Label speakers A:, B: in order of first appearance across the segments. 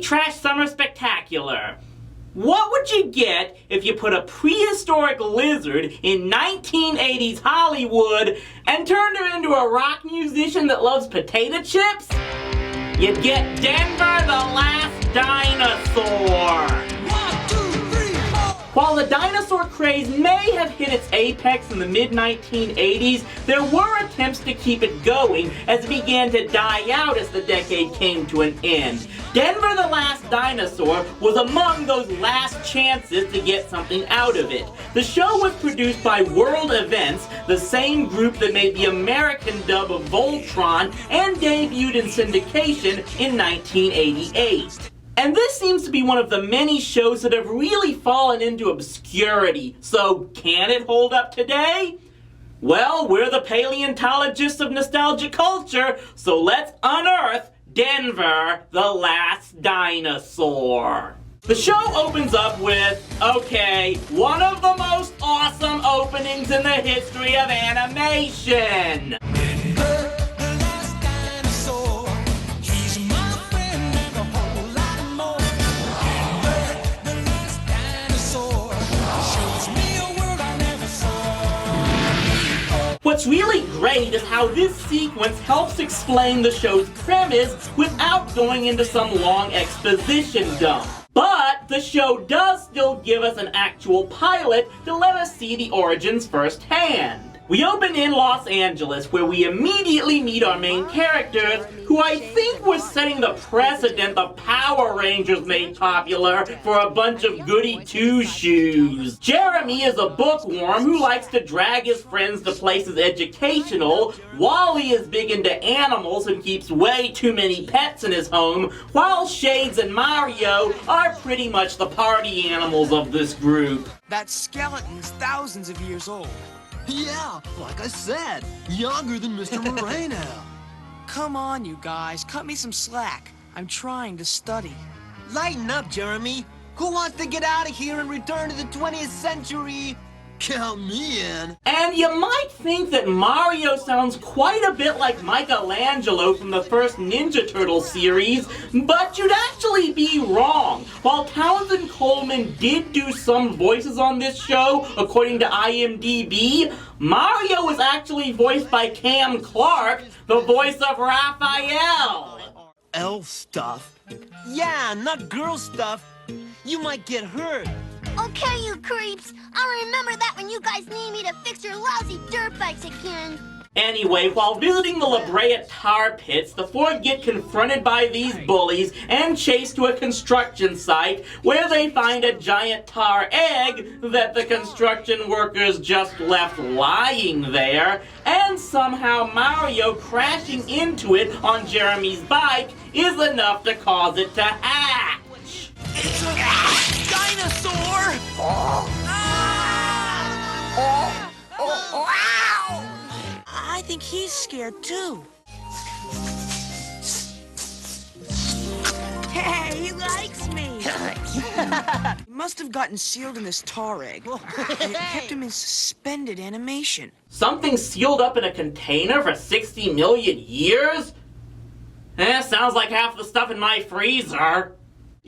A: Trash Summer Spectacular. What would you get if you put a prehistoric lizard in 1980s Hollywood and turned her into a rock musician that loves potato chips? You'd get Denver the Last Dinosaur. While the dinosaur craze may have hit its apex in the mid-1980s, there were attempts to keep it going as it began to die out as the decade came to an end. Denver the Last Dinosaur was among those last chances to get something out of it. The show was produced by World Events, the same group that made the American dub of Voltron and debuted in syndication in 1988. And this seems to be one of the many shows that have really fallen into obscurity. So, can it hold up today? Well, we're the paleontologists of nostalgic culture, so let's unearth Denver the Last Dinosaur. The show opens up with, okay, one of the most awesome openings in the history of animation. What's really great is how this sequence helps explain the show's premise without going into some long exposition dump. But the show does still give us an actual pilot to let us see the origins firsthand. We open in Los Angeles, where we immediately meet our main characters, who I think was setting the precedent the Power Rangers made popular for a bunch of goody two-shoes. Jeremy is a bookworm who likes to drag his friends to places educational. Wally is big into animals and keeps way too many pets in his home, while Shades and Mario are pretty much the party animals of this group.
B: That skeleton's thousands of years old.
C: Yeah, like I said, younger than Mr. Moreno.
B: Come on, you guys, cut me some slack. I'm trying to study.
C: Lighten up, Jeremy. Who wants to get out of here and return to the 20th century? Count me in.
A: And you might think that Mario sounds quite a bit like Michelangelo from the first Ninja Turtle series, but you'd actually be wrong. While Townsend Coleman did do some voices on this show, according to IMDb, Mario was actually voiced by Cam Clark, the voice of Raphael.
C: Elf stuff? Yeah, not girl stuff. You might get hurt.
D: Okay, you creeps. I'll remember that when you guys need me to fix your lousy dirt bikes again.
A: Anyway, while visiting the La Brea tar pits, the four get confronted by these bullies and chased to a construction site where they find a giant tar egg that the construction workers just left lying there, and somehow Mario crashing into it on Jeremy's bike is enough to cause it to hatch.
B: It's a dinosaur! I think he's scared too. Hey, he likes me! He must have gotten sealed in this tar egg. And it kept him in suspended animation.
A: Something sealed up in a container for 60 million years? Sounds like half the stuff in my freezer.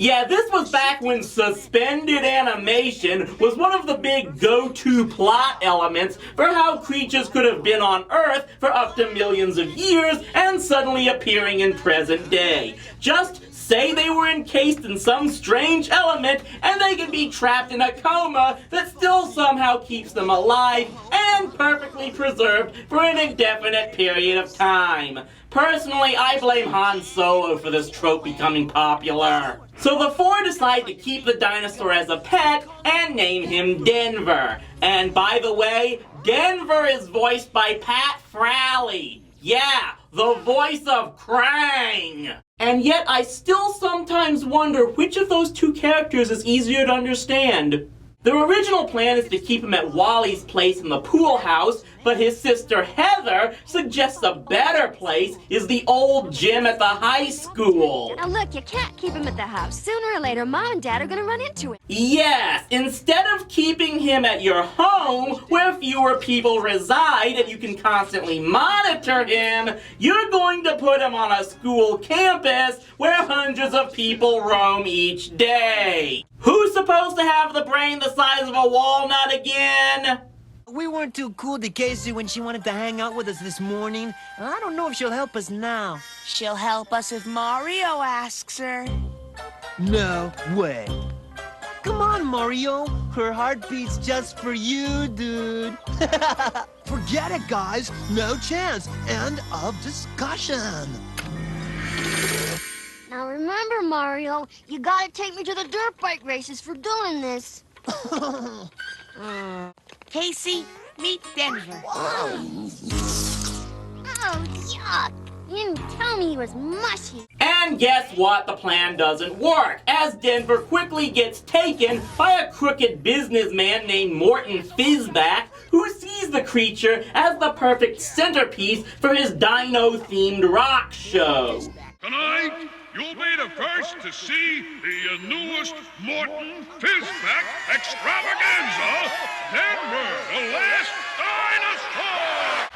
A: Yeah, this was back when suspended animation was one of the big go-to plot elements for how creatures could have been on Earth for up to millions of years and suddenly appearing in present day. Just say they were encased in some strange element and they can be trapped in a coma that still somehow keeps them alive and perfectly preserved for an indefinite period of time. Personally, I blame Han Solo for this trope becoming popular. So the four decide to keep the dinosaur as a pet and name him Denver. And by the way, Denver is voiced by Pat Fraley. Yeah, the voice of Krang. And yet I still sometimes wonder which of those two characters is easier to understand. Their original plan is to keep him at Wally's place in the pool house, but his sister Heather suggests a better place is the old gym at the high school.
E: Now look, you can't keep him at the house. Sooner or later, Mom and Dad are gonna run into it.
A: Yes, instead of keeping him at your home, where fewer people reside and you can constantly monitor him, you're going to put him on a school campus where hundreds of people roam each day. Who's supposed to have the brain the size of a walnut again?
C: We weren't too cool to Casey when she wanted to hang out with us this morning. I don't know if she'll help us now.
B: She'll help us if Mario asks her.
C: No way. Come on, Mario. Her heart beats just for you, dude. Forget it, guys. No chance. End of discussion.
D: Now remember, Mario, you gotta take me to the dirt bike races for doing this.
B: Casey, meet Denver.
D: Oh, yuck. You didn't tell me he was mushy.
A: And guess what? The plan doesn't work, as Denver quickly gets taken by a crooked businessman named Morton Fizback, who sees the creature as the perfect centerpiece for his dino-themed rock show.
F: Tonight, you'll be the first to see the newest Morton Fizback extravaganza, Denver, the Last Dinosaur!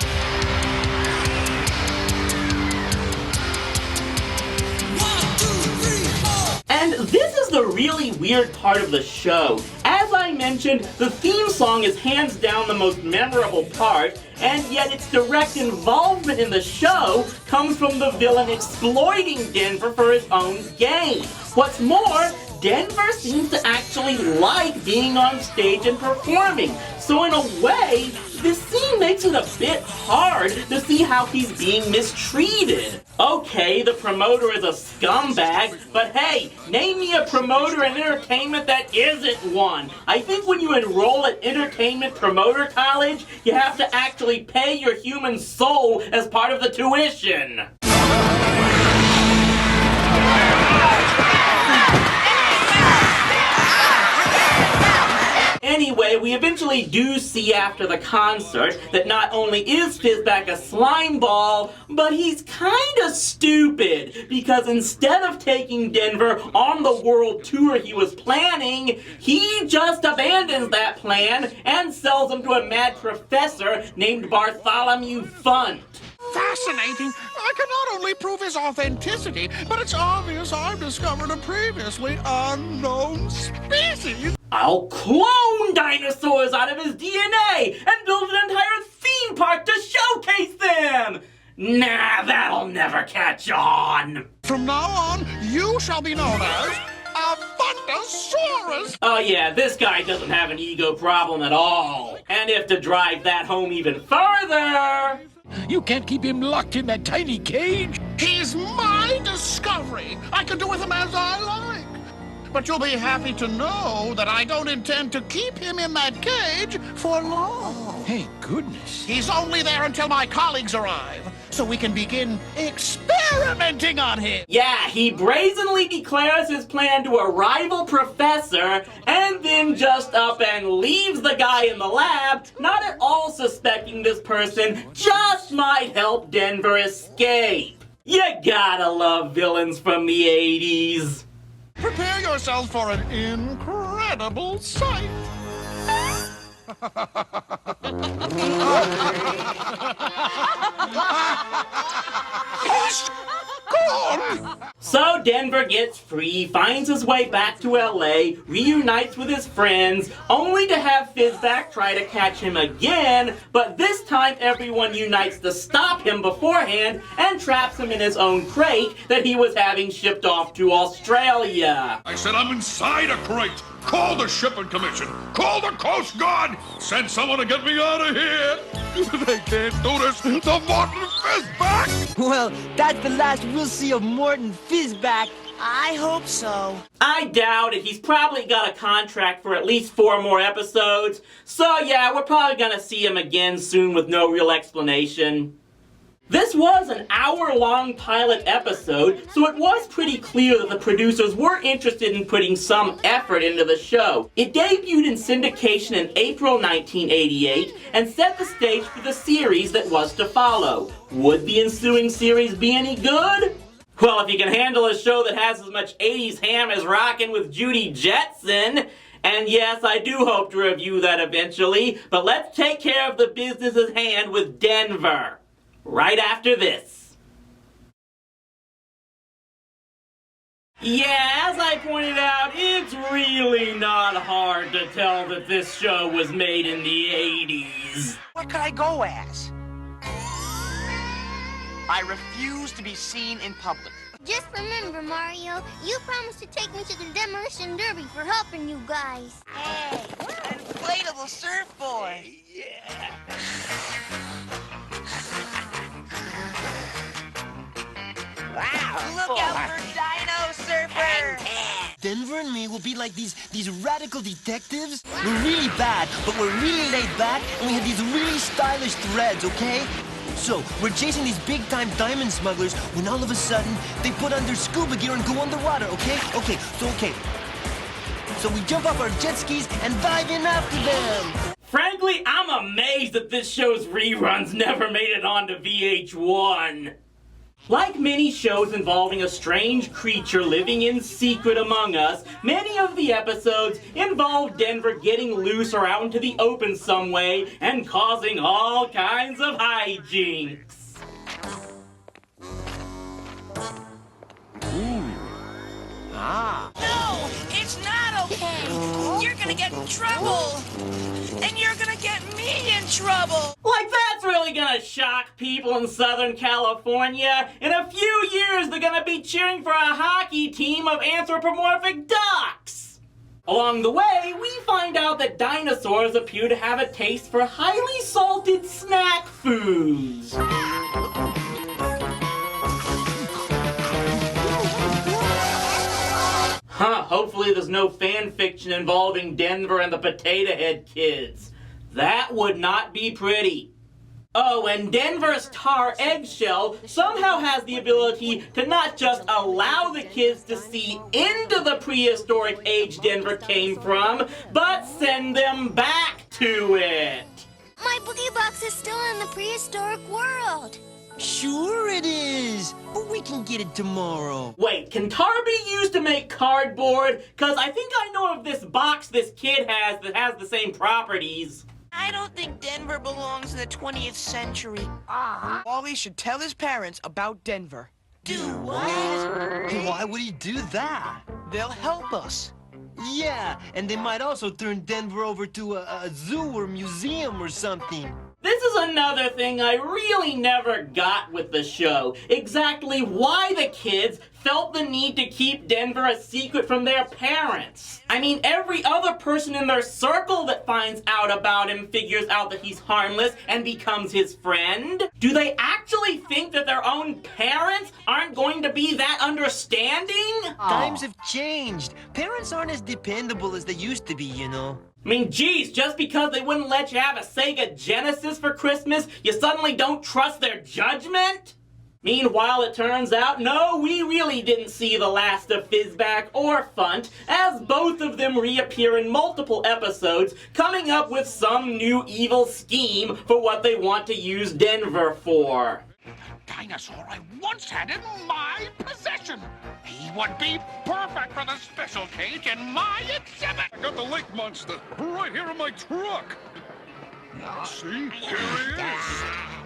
A: And this is the really weird part of the show. As I mentioned, the theme song is hands down the most memorable part, and yet its direct involvement in the show comes from the villain exploiting Denver for his own gain. What's more, Denver seems to actually like being on stage and performing, so in a way, this scene makes it a bit hard to see how he's being mistreated. Okay, the promoter is a scumbag, but hey, name me a promoter in entertainment that isn't one. I think when you enroll at Entertainment Promoter College, you have to actually pay your human soul as part of the tuition. Anyway, we eventually do see after the concert that not only is Fizback a slime ball, but he's kinda stupid, because instead of taking Denver on the world tour he was planning, he just abandons that plan and sells him to a mad professor named Bartholomew Funt.
G: Fascinating. I can not only prove his authenticity, but it's obvious I've discovered a previously unknown species.
A: I'll clone dinosaurs out of his DNA and build an entire theme park to showcase them! Nah, that'll never catch on!
G: From now on, you shall be known as a Funtosaurus.
A: Oh yeah, this guy doesn't have an ego problem at all. And if to drive that home even further...
G: You can't keep him locked in that tiny cage. He's my discovery. I can do with him as I like. But you'll be happy to know that I don't intend to keep him in that cage for long. Hey, goodness. He's only there until my colleagues arrive, so we can begin experimenting on him.
A: Yeah, he brazenly declares his plan to a rival professor and then just up and leaves the guy in the lab, not at all suspecting this person just might help Denver escape. You gotta love villains from the 80s.
G: Prepare yourselves for an incredible sight. He's gone!
A: So Denver gets free, finds his way back to LA, reunites with his friends, only to have Fizback try to catch him again, but this time everyone unites to stop him beforehand and traps him in his own crate that he was having shipped off to Australia.
F: I said I'm inside a crate. Call the shipping commission. Call the Coast Guard. Send someone to get me out of here. They can't do this. The Morton Fizback.
C: Well, that's the last we'll see of Morton Fizback.
B: I hope so.
A: I doubt it. He's probably got a contract for at least 4 more episodes. So yeah, we're probably gonna see him again soon with no real explanation. This was an hour-long pilot episode, so it was pretty clear that the producers were interested in putting some effort into the show. It debuted in syndication in April 1988 and set the stage for the series that was to follow. Would the ensuing series be any good? Well, if you can handle a show that has as much 80s ham as Rockin' with Judy Jetson, and yes, I do hope to review that eventually, but let's take care of the business at hand with Denver. Right after this. Yeah, as I pointed out, it's really not hard to tell that this show was made in the 80s.
B: What could I go as? I refuse to be seen in public.
D: Just remember, Mario, you promised to take me to the Demolition Derby for helping you guys.
B: Hey, an inflatable surfboard.
A: Yeah.
B: Wow, look out for Dinosaur!
C: Denver and me will be like these radical detectives. We're really bad, but we're really laid back, and we have these really stylish threads, okay? So, we're chasing these big-time diamond smugglers when all of a sudden, they put on their scuba gear and go underwater, okay? Okay. So we jump off our jet skis and dive in after them.
A: Frankly, I'm amazed that this show's reruns never made it onto VH1. Like many shows involving a strange creature living in secret among us, many of the episodes involve Denver getting loose or out into the open some way and causing all kinds of hijinks.
B: No, it's not okay. You're gonna get in trouble. And you're gonna get me in trouble.
A: Like that's really gonna shock people in Southern California. In a few years, they're gonna be cheering for a hockey team of anthropomorphic ducks. Along the way, we find out that dinosaurs appear to have a taste for highly salted snack foods. Hopefully there's no fan fiction involving Denver and the Potato Head Kids. That would not be pretty. Oh, and Denver's tar eggshell somehow has the ability to not just allow the kids to see into the prehistoric age Denver came from, but send them back to it.
D: My boogie box is still in the prehistoric world.
C: Sure it is, but we can get it tomorrow.
A: Wait, can tar be used to make cardboard? Cause I think I know of this box this kid has that has the same properties.
B: I don't think Denver belongs in the 20th century. Wally should tell his parents about Denver. Do what?
C: Why would he do that?
B: They'll help us.
C: Yeah, and they might also turn Denver over to a zoo or museum or something.
A: This is another thing I really never got with the show. Exactly why the kids felt the need to keep Denver a secret from their parents. I mean, every other person in their circle that finds out about him figures out that he's harmless and becomes his friend. Do they actually think that their own parents aren't going to be that understanding?
C: Times have changed. Parents aren't as dependable as they used to be, you know.
A: I mean, geez, just because they wouldn't let you have a Sega Genesis for Christmas, you suddenly don't trust their judgment? Meanwhile, it turns out, no, we really didn't see the last of Fizzback or Funt, as both of them reappear in multiple episodes, coming up with some new evil scheme for what they want to use Denver for.
G: Dinosaur I once had in my possession. He would be perfect for the special cage in my exhibit.
F: I got the lake monster right here in my truck. See? Here he is.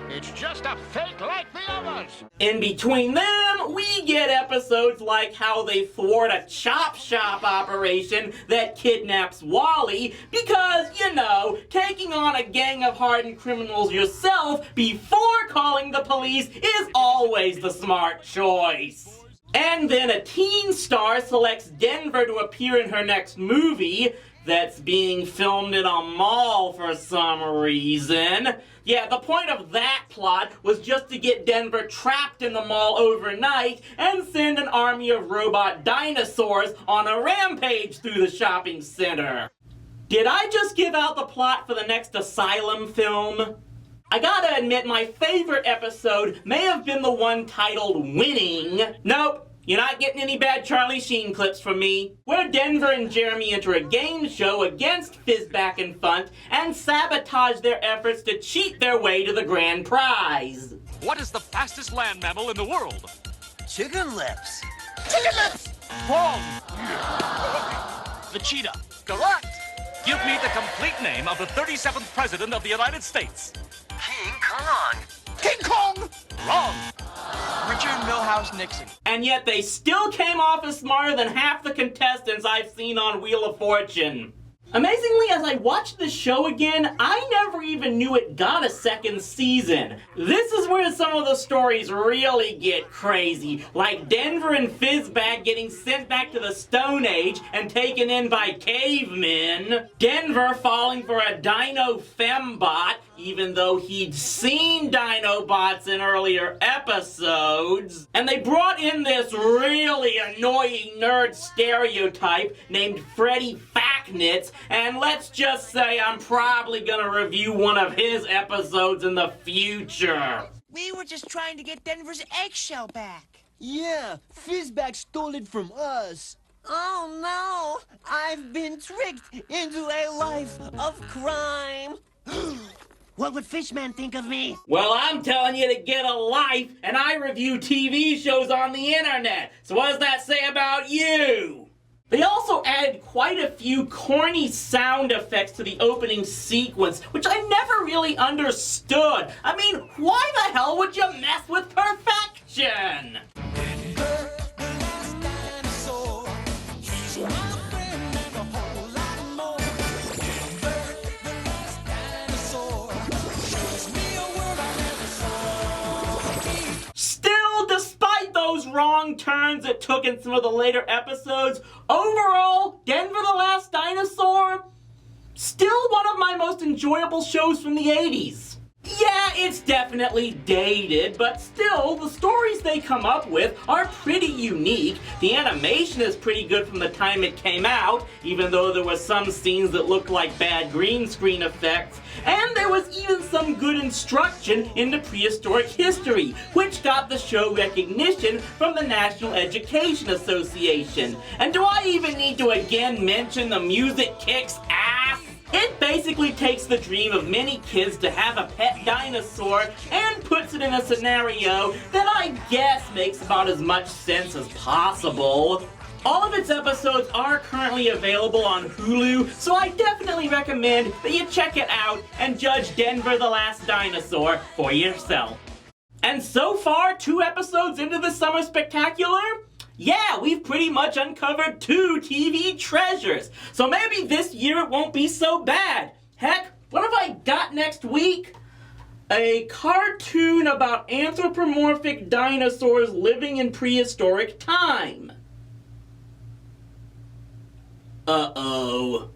G: It's just a fake like the others.
A: In between them, we get episodes like how they thwart a chop shop operation that kidnaps Wally because, you know, taking on a gang of hardened criminals yourself before calling the police is always the smart choice. And then a teen star selects Denver to appear in her next movie that's being filmed in a mall for some reason. Yeah, the point of that plot was just to get Denver trapped in the mall overnight and send an army of robot dinosaurs on a rampage through the shopping center. Did I just give out the plot for the next Asylum film? I gotta admit, my favorite episode may have been the one titled Winning. Nope, you're not getting any bad Charlie Sheen clips from me. Where Denver and Jeremy enter a game show against Fizback and Funt and sabotage their efforts to cheat their way to the grand prize.
H: What is the fastest land mammal in the world?
C: Chicken lips.
G: Chicken lips!
H: Wrong.
G: The cheetah.
H: Correct. Give me the complete name of the 37th President of the United States.
C: King Kong.
G: King Kong!
H: Wrong.
B: Richard Milhouse Nixon.
A: And yet they still came off as smarter than half the contestants I've seen on Wheel of Fortune. Amazingly, as I watched the show again, I never even knew it got a second season. This is where some of the stories really get crazy, like Denver and Fizback getting sent back to the Stone Age and taken in by cavemen, Denver falling for a dino fembot, even though he'd seen Dinobots in earlier episodes, and they brought in this really annoying nerd stereotype named Freddy Facknitz, and let's just say I'm probably gonna review one of his episodes in the future.
B: We were just trying to get Denver's eggshell back.
C: Yeah, Fizback stole it from us. Oh no, I've been tricked into a life of crime. What would Fishman think of me?
A: Well, I'm telling you to get a life, and I review TV shows on the internet, so what does that say about you? They also added quite a few corny sound effects to the opening sequence, which I never really understood. I mean, why the hell would you mess with perfection? Still, despite those wrong turns it took in some of the later episodes, overall, Denver the Last Dinosaur, still one of my most enjoyable shows from the 80s. Yeah, it's definitely dated, but still, the stories they come up with are pretty unique. The animation is pretty good from the time it came out, even though there were some scenes that looked like bad green screen effects. And there was even some good instruction into prehistoric history, which got the show recognition from the National Education Association. And do I even need to again mention the music kicks ass? It basically takes the dream of many kids to have a pet dinosaur and puts it in a scenario that I guess makes about as much sense as possible. All of its episodes are currently available on Hulu, so I definitely recommend that you check it out and judge Denver the Last Dinosaur for yourself. And so far, 2 episodes into the Summer Spectacular, yeah, we've pretty much uncovered 2 TV treasures, so maybe this year it won't be so bad. Heck, what have I got next week? A cartoon about anthropomorphic dinosaurs living in prehistoric time. Uh-oh.